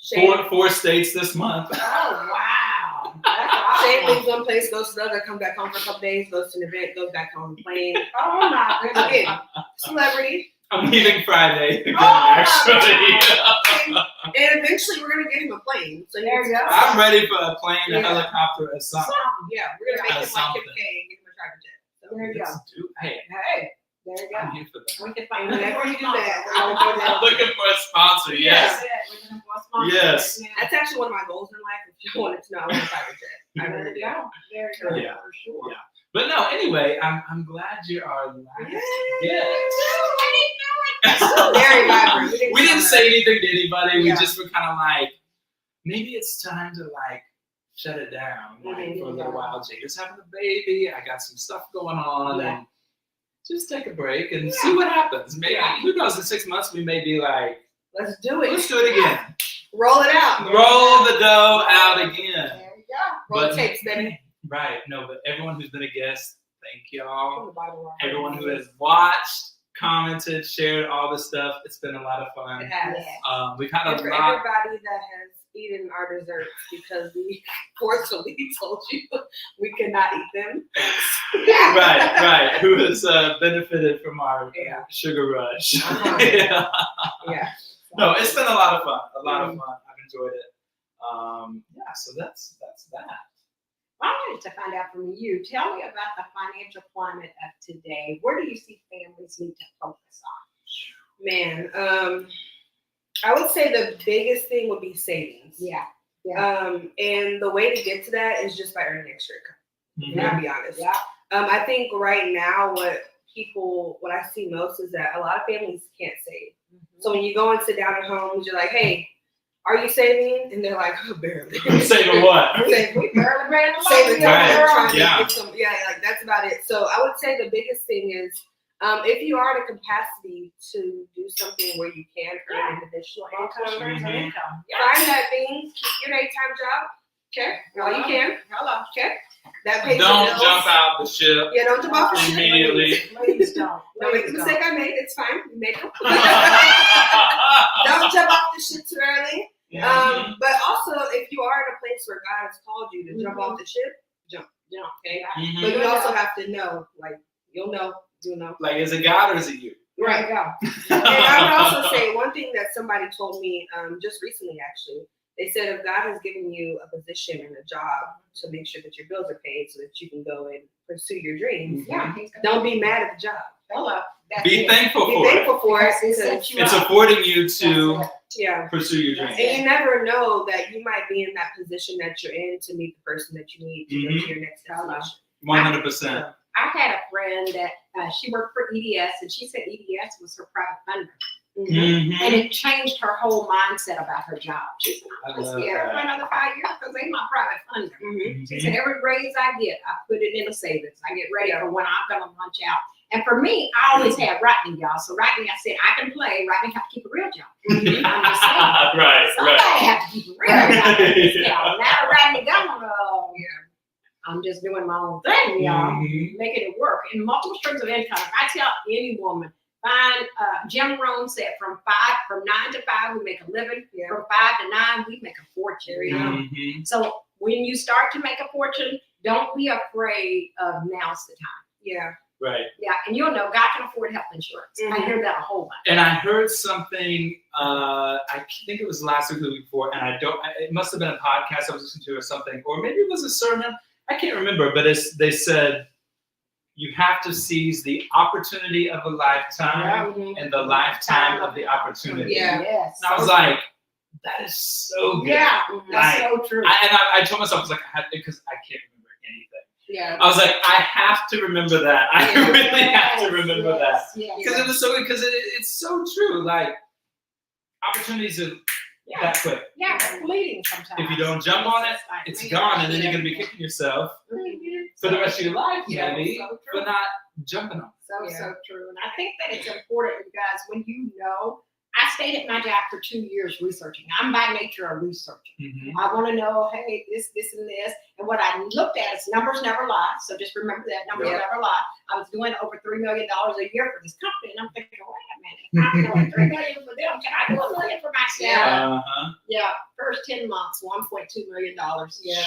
Shane, four states this month. Oh wow. That's awesome. Shane leaves one place, goes to the other, comes back home for a couple days, goes to an event, goes back home plane. Oh my goodness. Again, celebrity. I'm leaving Friday again, Oh, actually. And eventually we're gonna get him a plane. So There you go. I'm ready for a plane, a Yeah. helicopter, or something. Yeah, we're gonna make him like Something. Kip K and give him a private jet. So There you go. Let's do- Hey, Hey, there you I'm go. here for that. We can And find whenever you do that, we're Oh, gonna go down. I'm looking for a sponsor, yes. Yes. That's actually one of my goals in life. If you wanted to know, I want a private jet. I really do. There you go. Yeah. For sure. Yeah. But no, anyway, I'm glad you are last guest. Very vibrant. We didn't say anything to anybody. We Yeah. just were kind of like, maybe it's time to like shut it down like, for a little while. Jada's having a baby. I got some stuff going on, Yeah. and just take a break and see what happens. Maybe who knows? In 6 months, we may be like, Let's do it. let's do it again. Roll it out. Roll the dough out again. There you go. Roll the tapes, baby. Right. No, but everyone who's been a guest, thank y'all. From the bottom of our Everyone heart. who has watched, commented, shared all this stuff. It's been a lot of fun. It has. Yeah. We've had And a for lot. everybody that has eaten our desserts because we forcefully told you we cannot eat them. Right. Who has benefited from our Yeah. sugar rush? Uh-huh. Yeah. Yeah. No, it's been a lot of fun. I've enjoyed it. Yeah. So that's that. I wanted to find out from you. Tell me about the financial climate of today. Where do you see families need to focus on? Man, I would say the biggest thing would be savings. Yeah. And the way to get to that is just by earning extra income. Mhm. To be honest. Yeah. I think right now what I see most is that a lot of families can't save. So when you go and sit down at home, you're like, hey, are you saving? And they're like, oh, barely. Saving what? We barely ran along. Saving Right. trying to Yeah. get some, like that's about it. So I would say the biggest thing is if you are in a capacity to do something where you can earn an additional income, Mhm. find that thing, keep your daytime job, okay, while you can, Hello. okay. That pays Don't the bills. jump out the ship Yeah, don't jump off the ship. immediately. Please don't. Don't make the Please mistake I made. It's fine. You made it. Don't jump off the ship too early. Mhm. But also, if you are in a place where God has called you to jump off the ship, jump. Okay. Mhm. But you also have to know, like, you'll know. Like, is it God or is it you? There you go. And I would also say one thing that somebody told me just recently, actually. They said if God has given you a position and a job to make sure that your bills are paid so that you can go and pursue your dreams, Yeah. don't be mad at the job. Hello. That's Be it. thankful Be for it. thankful for it. Because it Because, sets you It's up. affording you to That's it. yeah. pursue your That's dreams. And you never know that you might be in that position that you're in to meet the person that you need to go to your next destination. 100%. I had a friend that she worked for EDS, and she said EDS was her private funder. Mhm. And it changed her whole mindset about her job. She said, I'm I going to love stay here for that. another 5 years because they my private funder. Mm-hmm. She said, every raise I get, I put it in a savings. I get ready for when I'm going to launch out. And for me, I always had writing, y'all. So writing, I said, I can play. Writing, have to keep it real, job. I'm just saying. Right. Somebody have to keep it real. Now writing it down, I'm just doing my own thing, y'all. Mhm. Making it work. In multiple streams of income, if I tell any woman, find Jim Rohn said from 9 to 5 we make a living. Yeah. From 5 to 9 we make a fortune. Mhm. So when you start to make a fortune, don't be afraid of now's the time. Yeah. Right. Yeah, and you'll know God can afford health insurance. I hear that a whole lot. And I heard something, I think it was last week or the week before, and it must have been a podcast I was listening to or something, or maybe it was a sermon. I can't remember, but they said, you have to seize the opportunity of a lifetime and the lifetime of the opportunity. Yeah. Yes. And I was like, that is so good. Yeah, that's Like, so true. I told myself, I was like, because I can't remember anything. Yeah. I was like, I have to remember that. I really have to remember that. Yes. Because it was so good, because it's so true. Like, opportunities are that quick. Yeah, it's fleeting sometimes. If you don't jump on it, like, it's man, gone, and then you're going to be kicking yourself for the rest of your life, Yeah, maybe, so true. but not jumping on it. So true. And I think that it's important because when you know, I stayed at my job for 2 years researching. I'm by nature a researcher. Mm-hmm. I want to know, hey, this, and this. And what I looked at is numbers never lie. So just remember that numbers never lie. I was doing over $3 million a year for this company. And I'm thinking, wait a minute, I'm doing $3 million for them. Can I do $1 million for myself? Yeah. First 10 months, $1.2 million. Yeah.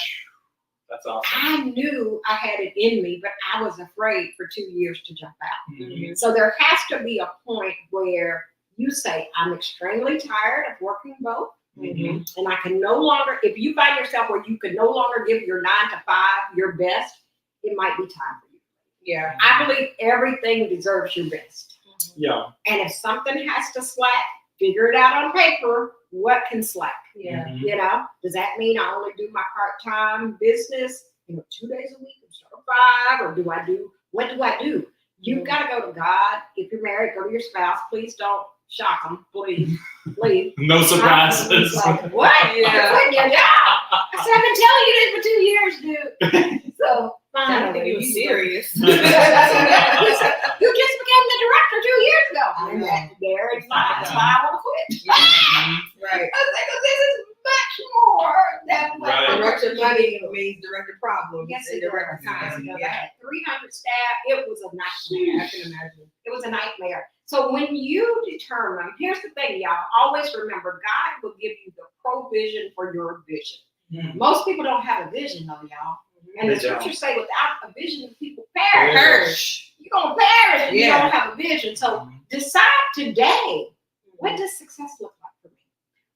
That's awesome. I knew I had it in me, but I was afraid for 2 years to jump out. Mm-hmm. So there has to be a point where you say, I'm extremely tired of working both. Mm-hmm. And I can no longer, if you find yourself where you can no longer give your 9 to 5 your best, it might be time for you. Yeah. I believe everything deserves your best. Yeah. And if something has to slack, figure it out on paper. What can slack? Yeah. Mhm. You know, does that mean I only do my part-time business, 2 days a week instead of 5? Or what do I do? You've got to go to God. If you're married, go to your spouse. Please don't shock them. Please. No surprises. Like, what? Yeah. Quit your job. I said, I've been telling you this for 2 years, dude. So I think finally, he was serious. you just became the director 2 years ago. I And know. that's why I want to quit. Right. I was like, this is much more than what Right. Director money means director problems. Yes, and it director does. time. Because I Yeah. had 300 staff. It was a nightmare. I can imagine. It was a nightmare. So when you determine, here's the thing, y'all. Always remember, God will give you the provision for your vision. Mhm. Most people don't have a vision, though, y'all. And They the don't. scriptures say, without a vision, people perish. Perish. You're gonna perish if you Yeah. don't have a vision. So decide today, what does success look like for me?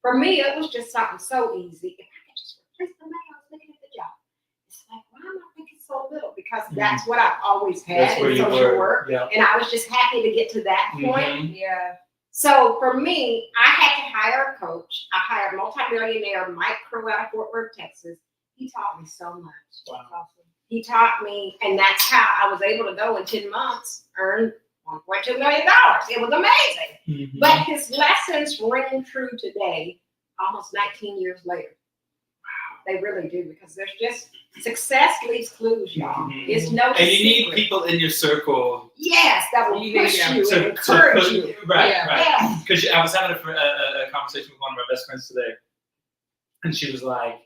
For me, it was just something so easy. If I could just replace the money I was looking at the job. It's like, why am I thinking so little? Because that's what I've always had That's where in you social were. work. Yeah. And I was just happy to get to that point. Mhm. Yeah. So for me, I had to hire a coach. I hired multimillionaire Mike Crew out of Fort Worth, Texas. He taught me so much. Wow. He taught me, and that's how I was able to go in 10 months, earn $1.2 million. It was amazing. Mhm. But his lessons ring true today, almost 19 years later. Wow. They really do, because there's just, success leaves clues, y'all. Mhm. It's no And you need secret. people in your circle Yes, that will You need push them you to and encourage put- you. Right, Yeah. right. Yeah. Because I was having a conversation with one of my best friends today, and she was like,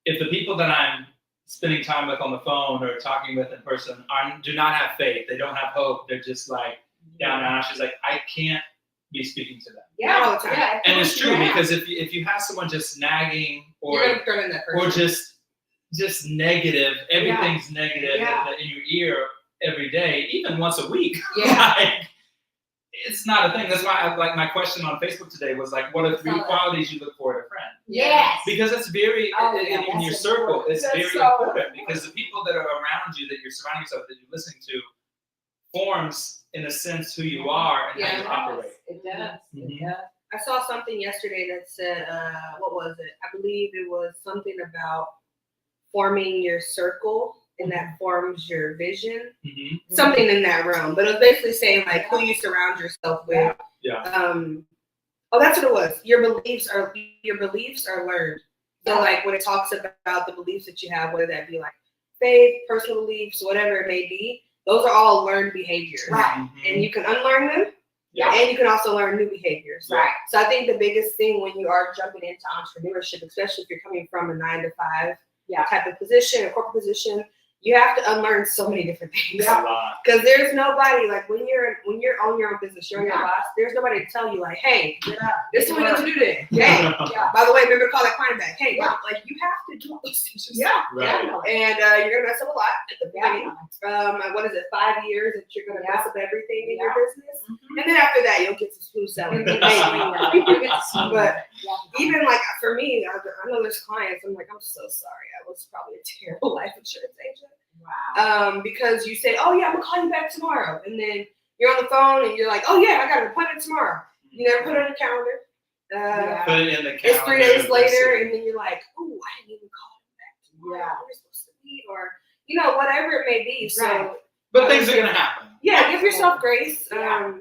if the people that I'm spending time with on the phone or talking with in person do not have faith, they don't have hope, they're just like down and out. She's like, I can't be speaking to them. Yeah, All the time. yeah. And it's true, Yeah. because if you have someone just nagging You're or gonna turn in that person. just negative, everything's negative Yeah. in your ear every day, even once a week. Yeah. Like, it's not a thing. That's why my question on Facebook today was like, what are 3 qualities you look for in a friend? Yes. Because it's very Oh, in yeah, your that's circle. important. It's That's very so important because the people that are around you, that you're surrounding yourself, that you're listening to, forms in a sense who you are and how you operate. It does. Mhm. It does. I saw something yesterday that said, what was it? I believe it was something about forming your circle, and that forms your vision. Mhm. Something in that realm. But it was basically saying like who you surround yourself with. Yeah. Oh, that's what it was. Your beliefs are learned. So like when it talks about the beliefs that you have, whether that be like faith, personal beliefs, whatever it may be, those are all learned behaviors. Right. Mhm. And you can unlearn them. Yeah. And you can also learn new behaviors. Right. So I think the biggest thing when you are jumping into entrepreneurship, especially if you're coming from a 9 to 5 type of position, a corporate position, you have to unlearn so many different things. A lot. Because there's nobody like when you're on your own business, you're your Yeah. boss. There's nobody to tell you like, hey, Get up. this is what you need to do today. Hey, Yeah. by the way, remember to call that client back. Hey, Yeah. like you have to do all those things yourself. Yeah. Right. And you're gonna mess up a lot at the beginning. What is it? 5 years that you're gonna mess up everything in your business, and then after that, you'll get to smooth selling. Maybe. But even like for me, I know there's clients. I'm like, I'm so sorry. I was probably a terrible life insurance agent. Wow. Because you say, oh yeah, I'm gonna call you back tomorrow, and then you're on the phone and you're like, oh yeah, I got an appointment tomorrow. You never put it on the calendar. Put it in the calendar. It's 3 days later, and then you're like, oh, I didn't even call him back tomorrow. We're supposed to meet, or whatever it may be. So, but things are gonna happen. Yeah, give yourself grace. Yeah.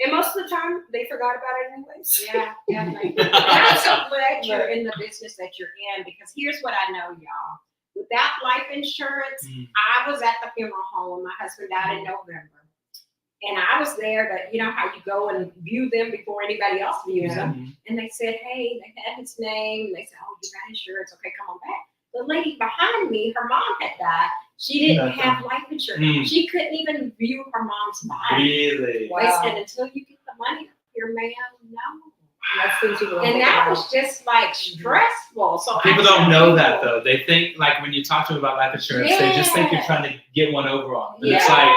And most of the time, they forgot about it anyways. Yeah, definitely. And I'm so glad you're in the business that you're in, because here's what I know, y'all. Without life insurance, I was at the funeral home. My husband died in November. And I was there to, you know how you go and view them before anybody else views them. And they said, hey, they had his name. And they said, oh, you got insurance. Okay, come on back. The lady behind me, her mom had died. She didn't have life insurance. She couldn't even view her mom's body. Really? They said, until you get the money, your man, no. And that was just like stressful. So people don't know that though. They think like when you talk to them about life insurance, they just think you're trying to get one over on them. It's like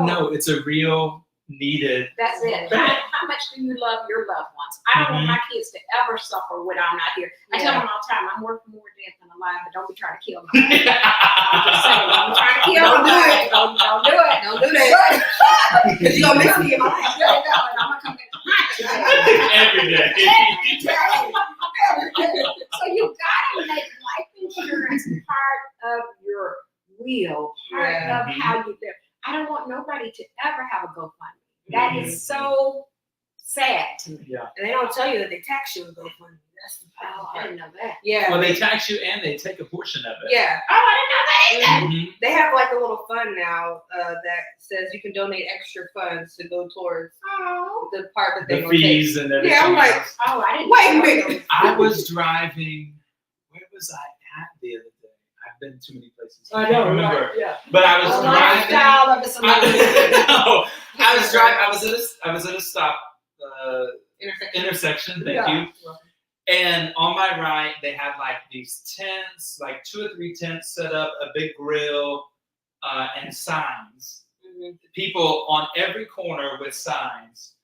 no, it's a real needed. That's it. How much do you love your loved ones? I don't want my kids to ever suffer when I'm not here. I tell them all the time, I'm working more dead than alive, but don't be trying to kill me. I'm just saying, don't be trying to kill me. Don't do it. Don't do that. Because you're going to miss me in my life. I'm going to come back to Every day. So you gotta make life insurance part of your will, part of how you live. I don't want nobody to ever have a GoFundMe. That is so sad to me. Yeah. And they don't tell you that they tax you with GoFundMe. That's the Oh, I didn't know that. Yeah. Well, they tax you and they take a portion of it. Yeah. Oh, I didn't know that either. They have like a little fund now that says you can donate extra funds to go towards the part that they the fees take. and everything. Yeah, I'm like, else. Oh, I didn't. wait a know minute. I was driving. Where was I at the other day? I've been too many places. I know, remember. right? Yeah. But I was The driving. lifestyle of the celebrity. I was driving. I was at a stop intersection. Thank you. And on my right, they had like these tents, like 2 or 3 tents set up, a big grill, and signs. People on every corner with signs.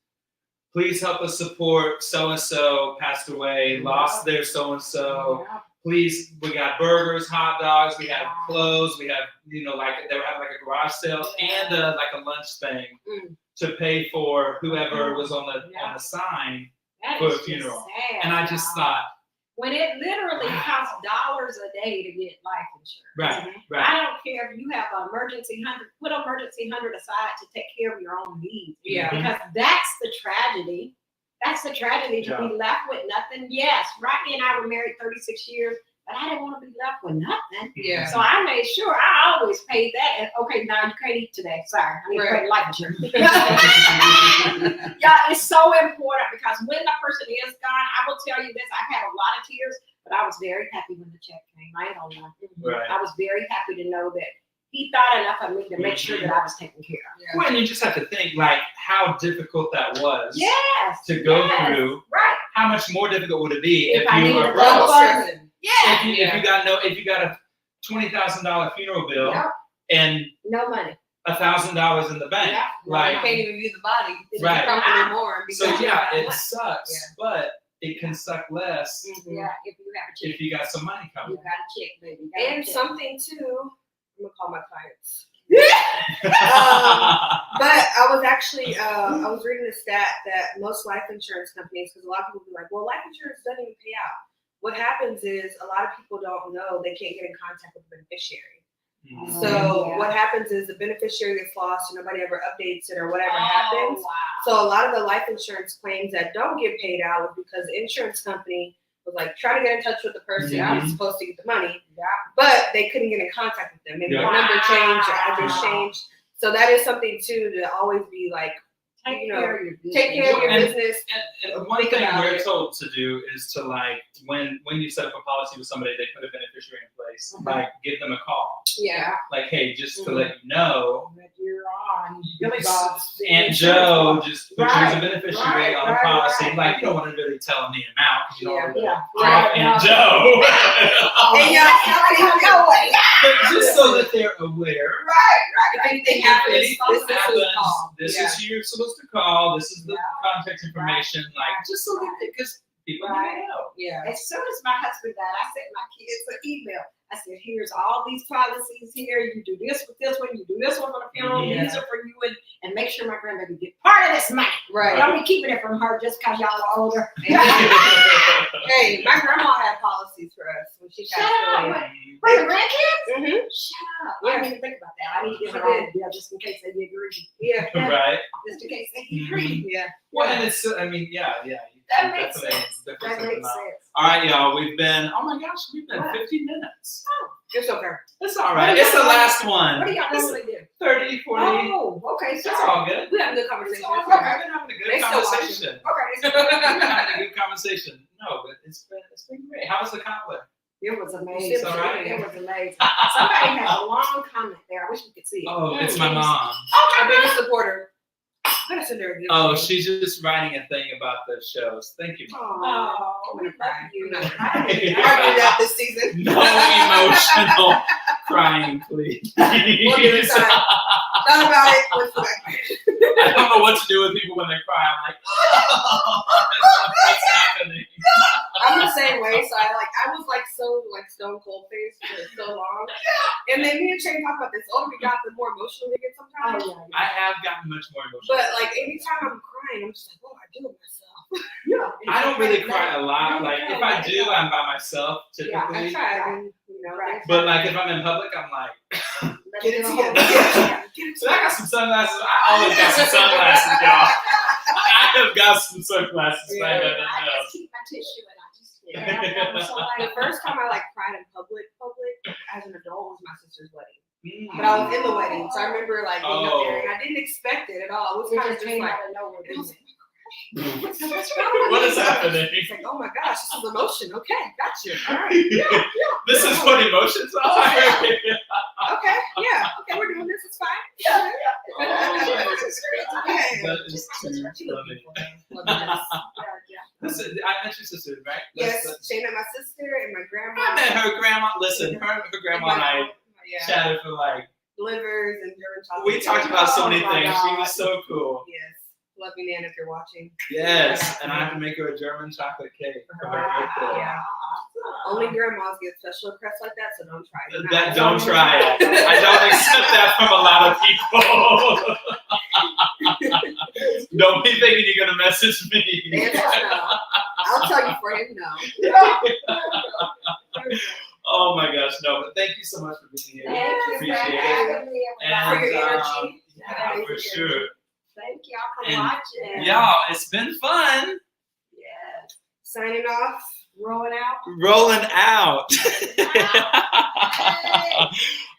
Please help us support so-and-so passed away, lost their so-and-so. Please, we got burgers, hot dogs, we have clothes, we have, like they were having like a garage sale and like a lunch thing to pay for whoever was on the sign for a funeral. Sad, and I just thought, when it literally costs dollars a day to get life insurance. Right. I don't care if you have an emergency 100, put emergency 100 aside to take care of your own needs. Yeah. Because that's the tragedy. That's the tragedy, to be left with nothing. Yes, Rodney and I were married 36 years, but I didn't want to be left with nothing. Yeah. So I made sure I always paid that. And, okay, now you can't eat today. Sorry, I need to pay life insurance. Yeah, it's so important, because when the person is gone, I will tell you this, I've had a lot of tears, but I was very happy when the check came. I ain't gonna lie. Right. I was very happy to know that he thought enough of me to make sure that I was taken care of. Yeah. Well, and you just have to think like how difficult that was Yes. to go through. Right. How much more difficult would it be If if I you needed were a broke? lump sum. Yeah. If you got a $20,000 funeral bill and No money. $1,000 in the bank, Yeah. You can't even view the body. Right. Anymore. So it sucks, but it can suck less Yeah, if you have a check. if you got some money You coming. got a check, baby. You got a And check. something too, I'm gonna call my clients. But I was actually, I was reading a stat that most life insurance companies, because a lot of people be like, well, life insurance doesn't even pay out. What happens is a lot of people don't know they can't get in contact with the beneficiary. So what happens is the beneficiary gets lost and nobody ever updates it or whatever happens. Wow. So a lot of the life insurance claims that don't get paid out was because the insurance company was like trying to get in touch with the person who's supposed to get the money, but they couldn't get in contact with them. Maybe the number changed or address changed. So that is something too to always be like, Take care of your business. take care of your business. And one thing we're told to do is to like when you set up a policy with somebody, they put a beneficiary in place, like give them a call. Yeah. Like, hey, just to let you know, That you're on. Billy Bob's. Aunt Joe just put you as a Right, beneficiary right, on the right, policy. right. Like, you don't want to really tell them the amount because you don't want to Right, Aunt no. Joe. And y'all But just so that they're aware. if anything happens, If this anything is happens, who's called. this is who you're supposed to call. This is the contact information. Like, Right. just so that because People Right. need to know. Yeah. As soon as my husband died, I sent my kids an email. I said, here's all these policies here. You do this with this one. You do this one for the funeral. Yeah. These are for you. And make sure my grandbaby get part of this money. Right. Don't be keeping it from her just because y'all are older. Hey, my grandma had policies for us when she Shut passed away. up. For the grandkids? Mm-hmm. Shut up. I didn't even think about that. I need to get her on bill just in case they get greedy. Yeah. Right. Just in case they get greedy. Yeah. Well, and it's, I mean, yeah. That makes Definitely- sense. definitely That something makes out. sense. All right, y'all. We've been, oh my gosh, we've been What? 50 minutes. It's okay. It's all right. It's the last one. What do y'all It's normally do? 30, 40. Oh, okay. So It's all good. We have a good It's conversation. all It's good. okay. We've been having a good They still watching. conversation. Okay. We've been having a good conversation. No, but it's been great. How was the compliment? It was amazing. It's all right. It was amazing. Somebody had a long comment there. I wish we could see it. Oh, it's my mom. Our biggest supporter. I'm gonna send her a gift. Oh, she's just writing a thing about the shows. Thank you, Mom. Oh, we love you. I'm not gonna cry. I do that this season. No emotional crying, please. We'll give it time. Thought about it. What's the back? I don't know what to do with people when they cry. I'm like, what's happening? I'm the same way. So I was so stone cold faced for so long. And then me and Shane talk about this. The older we got, the more emotional we get sometimes. Oh, yeah. I have gotten much more emotional. But like anytime I'm crying, I'm just like, what do I do with myself? Yeah. I don't really cry a lot. Like if I do, I'm by myself Yeah, I typically. try, and Right. But like if I'm in public, I'm like, get it Let's together. get so I got some sunglasses. I always got some sunglasses, y'all. I have got some sunglasses. Yeah. I I don't know. just keep my tissue and I just so The first time I cried in public as an adult was my sister's wedding. Mm. But I was in the wedding, so I remember being up Oh. there, and I didn't expect it at all. It was It kind of just just came like, out of nowhere. it was What's wrong? What is happening? it's like, oh my gosh, this is emotion. Okay, gotcha. All right, This is what emotions are. okay, yeah, okay, we're doing this. It's fine. Yeah, Yeah. That is too funny. Listen, I met your sister, right? Yes, Shane met my sister and my grandma. I met her grandma. Listen, her grandma and I Yeah, chatted for like. livers and German chocolate. We talked about so Oh many my things. She God. was so cool. Yes, love you, Nan, if you're watching. Yes, and I have to make her a German chocolate cake for her birthday. Yeah. Only grandmas get special requests like that, so don't try it. That don't try it. I don't accept that from a lot of people. Don't be thinking you're gonna message me. The answer is no. I'll tell you for him, no. Oh my gosh, no! But thank you so much for being here. Thank you for Appreciate it. having me. And For your energy. yeah, for sure. Thank y'all for And watching. Y'all, it's been fun. Yes. Signing off. Rolling out. Rolling out. Hey.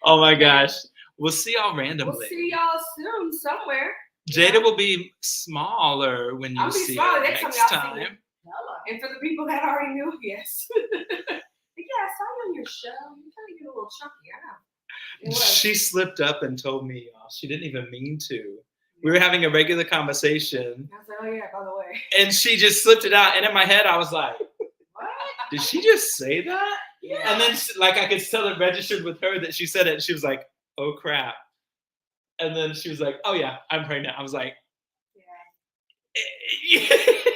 Oh my gosh. We'll see y'all randomly. We'll see y'all soon somewhere. Jada will be smaller when you I'll be see smaller her next next time y'all see me. time. Hello. And for the people that already knew, yes. Yeah, I saw you on your show. You kind of get a little chunky. I know. It was. She slipped up and told me, y'all. She didn't even mean to. We were having a regular conversation, I was like, oh yeah, by the way. and she just slipped it out. And in my head, I was like, What? did she just say that? Yeah. And then, like, I could tell it registered with her that she said it. And she was like, oh, crap. And then she was like, oh, yeah, I'm pregnant. I was like, Yeah.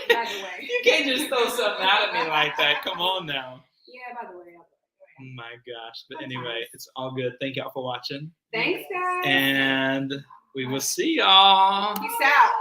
By the way. you can't just throw something out at me like that. Come on now. Yeah, by the way. Oh my gosh. But anyway, it's all good. Thank y'all for watching. Thanks, guys. And we will see y'all. Peace out.